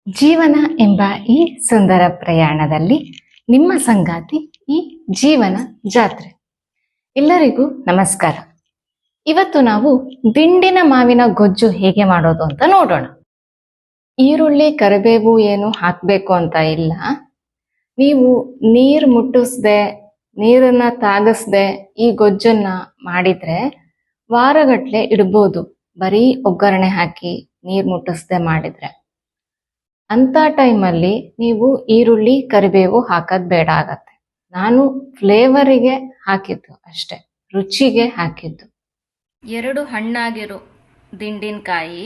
ಜೀವನ ಎಂಬ ಈ ಸುಂದರ ಪ್ರಯಾಣದಲ್ಲಿ ನಿಮ್ಮ ಸಂಗಾತಿ ಈ ಜೀವನ ಜಾತ್ರೆ. ಎಲ್ಲರಿಗೂ ನಮಸ್ಕಾರ. ಇವತ್ತು ನಾವು ದಿಂಡಿನ ಮಾವಿನ ಗೊಜ್ಜು ಹೇಗೆ ಮಾಡೋದು ಅಂತ ನೋಡೋಣ. ಈರುಳ್ಳಿ ಕರಿಬೇವು ಏನು ಹಾಕಬೇಕು ಅಂತ ಇಲ್ಲ. ನೀವು ನೀರು ಮುಟ್ಟಿಸ್ದೆ, ನೀರನ್ನ ತಾಗಿಸ್ದೆ ಈ ಗೊಜ್ಜನ್ನ ಮಾಡಿದ್ರೆ ವಾರಗಟ್ಲೆ ಇಡ್ಬೋದು. ಬರೀ ಒಗ್ಗರಣೆ ಹಾಕಿ ನೀರು ಮುಟ್ಟಿಸ್ದೆ ಮಾಡಿದ್ರೆ. ಅಂತ ಟೈಮಲ್ಲಿ ನೀವು ಈರುಳ್ಳಿ ಕರಿಬೇವು ಹಾಕೋದು ಬೇಡ ಆಗತ್ತೆ. ನಾನು ಫ್ಲೇವರಿಗೆ ಹಾಕಿದ್ದು ಅಷ್ಟೆ, ರುಚಿಗೆ ಹಾಕಿದ್ದು. 2 ಹಣ್ಣಾಗಿರೋ ದಿಂಡಿನಕಾಯಿ.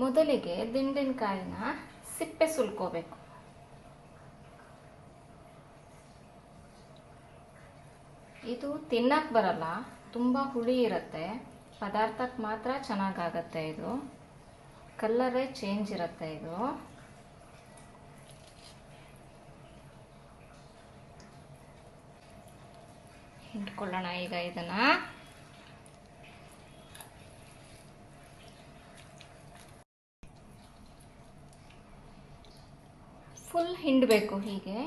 ಮೊದಲಿಗೆ ದಿಂಡಿನಕಾಯಿನ ಸಿಪ್ಪೆ ಸುಲ್ಕೋಬೇಕು. ಇದು ತಿನ್ನಕ್ಕೆ ಬರಲ್ಲ, ತುಂಬ ಹುಳಿ ಇರುತ್ತೆ. ಪದಾರ್ಥಕ್ಕೆ ಮಾತ್ರ ಚೆನ್ನಾಗಾಗತ್ತೆ. ಇದು ಕಲ್ಲರೇ ಚೇಂಜ್ ಇರುತ್ತೆ. ಇದು ಹಿಂಡ್ಕೊಳ್ಳೋಣ ಈಗ. ಇದನ್ನ ಫುಲ್ ಹಿಂಡಬೇಕು. ಹೀಗೆ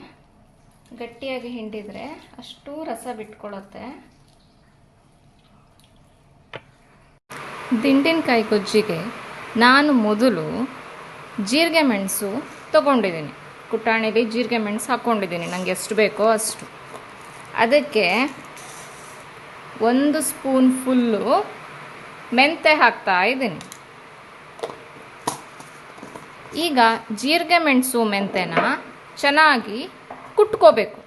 ಗಟ್ಟಿಯಾಗಿ ಹಿಂಡಿದ್ರೆ ಅಷ್ಟು ರಸ ಬಿಟ್ಕೊಳ್ಳುತ್ತೆ. ದಿಂಡಿನಕಾಯಿ ಗೊಜ್ಜಿಗೆ ನಾನು ಮೊದಲು ಜೀರಿಗೆ ಮೆಣಸು ತೊಗೊಂಡಿದ್ದೀನಿ. ಕುಟಾಣಿಲಿ ಜೀರಿಗೆ ಮೆಣಸು ಹಾಕ್ಕೊಂಡಿದ್ದೀನಿ, ನನಗೆ ಎಷ್ಟು ಬೇಕೋ ಅಷ್ಟು. ಅದಕ್ಕೆ 1 ಸ್ಪೂನ್ ಫುಲ್ಲು ಮೆಂತೆ ಹಾಕ್ತಾ ಇದ್ದೀನಿ. ಈಗ ಜೀರಿಗೆ ಮೆಣಸು ಮೆಂತೆನ ಚೆನ್ನಾಗಿ ಕುಟ್ಕೋಬೇಕು.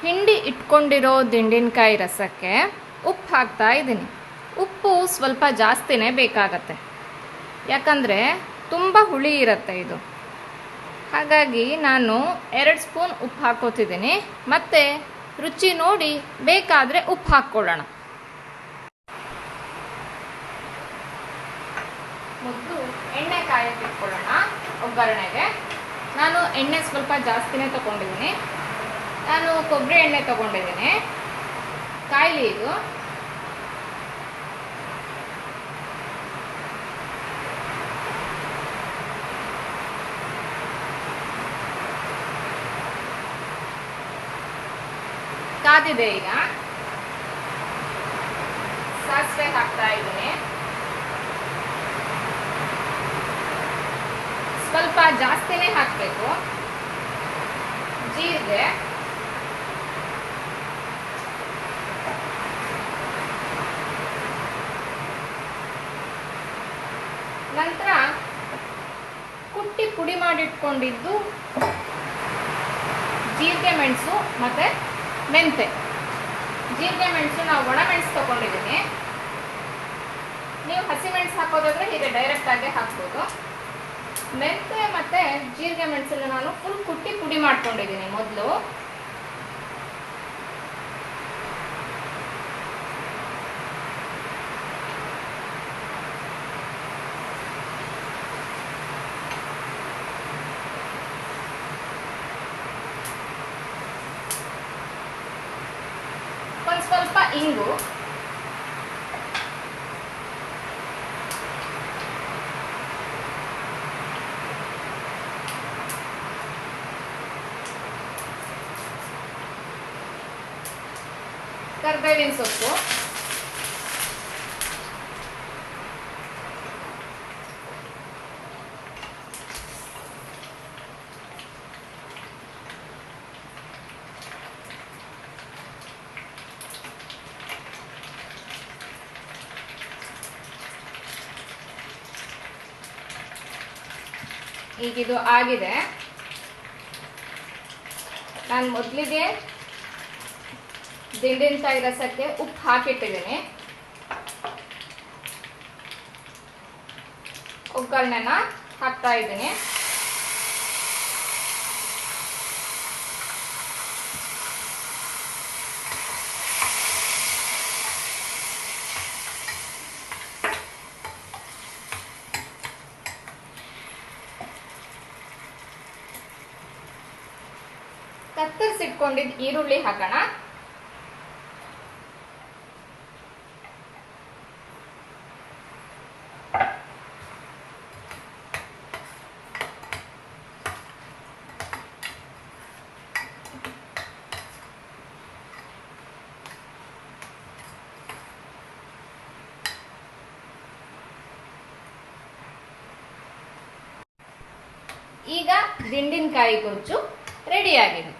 ಹಿಂಡಿ ಇಟ್ಕೊಂಡಿರೋ ದಿಂಡಿನಕಾಯಿ ರಸಕ್ಕೆ ಉಪ್ಪು ಹಾಕ್ತಾ ಇದ್ದೀನಿ. ಉಪ್ಪು ಸ್ವಲ್ಪ ಜಾಸ್ತಿನೇ ಬೇಕಾಗತ್ತೆ, ಯಾಕಂದರೆ ತುಂಬ ಹುಳಿ ಇರುತ್ತೆ ಇದು. ಹಾಗಾಗಿ ನಾನು 2 ಸ್ಪೂನ್ ಉಪ್ಪು ಹಾಕೋತಿದ್ದೀನಿ. ಮತ್ತು ರುಚಿ ನೋಡಿ ಬೇಕಾದರೆ ಉಪ್ಪು ಹಾಕ್ಕೊಳ್ಳೋಣ. ಮೊದಲು ಎಣ್ಣೆ ಕಾಯಕ್ಕೆ ಇಟ್ಕೊಳ್ಳೋಣ ಒಗ್ಗರಣೆಗೆ. ನಾನು ಎಣ್ಣೆ ಸ್ವಲ್ಪ ಜಾಸ್ತಿನೇ ತೊಗೊಂಡಿದ್ದೀನಿ. ನಾನು ಕೊಬ್ಬರಿ ಎಣ್ಣೆ ತೊಗೊಂಡಿದ್ದೀನಿ. ಕಾಯಿಲಿ ಇದು. ಕಾದಿದೆ. ಈಗ ಸಾಸಿವೆ ಹಾಕ್ತಾ ಇದ್ದೀನಿ. ಸ್ವಲ್ಪ ಜಾಸ್ತಿನೇ ಹಾಕಬೇಕು. ಜೀರಿಗೆ, ನಂತರ ಕುಟ್ಟಿ ಪುಡಿ ಮಾಡಿಟ್ಕೊಂಡಿದ್ದು ಜೀರಿಗೆ ಮೆಣಸು ಮತ್ತು ಮೆಂತೆ. ಜೀರಿಗೆ ಮೆಣಸು ನಾವು ಒಣ ಮೆಣಸು ತೊಗೊಂಡಿದ್ದೀನಿ. ನೀವು ಹಸಿಮೆಣಸು ಹಾಕೋದಾದ್ರೆ ಹೀಗೆ ಡೈರೆಕ್ಟಾಗಿ ಹಾಕ್ಬೋದು. ಮೆಂತೆ ಮತ್ತು ಜೀರಿಗೆ ಮೆಣಸನ್ನು ನಾನು ಫುಲ್ ಕುಟ್ಟಿ ಪುಡಿ ಮಾಡ್ಕೊಂಡಿದ್ದೀನಿ ಮೊದಲು. ಸ್ವಲ್ಪ ಇಂಗು, ಕರಿಬೇವಿನ ಸೊಪ್ಪು, ಈಗಿದು ಆಗಿದೆ. ನಾನು ಮೊದಲಿಗೆ ದಿಂಡಿನಕಾಯಿ ರಸಕ್ಕೆ ಉಪ್ಪು ಹಾಕಿಟ್ಟಿದ್ದೀನಿ. ಒಗ್ಗರಣೆನ ಹಾಕ್ತಾ ಇದ್ದೀನಿ. ಕತ್ತರಿಸಿಟ್ಕೊಂಡಿದ್ದು ಈರುಳ್ಳಿ ಹಾಕೋಣ. ಈಗ ದಿಂಡಿನಕಾಯಿ ಗೊಜ್ಜು ರೆಡಿಯಾಗಿದೆ.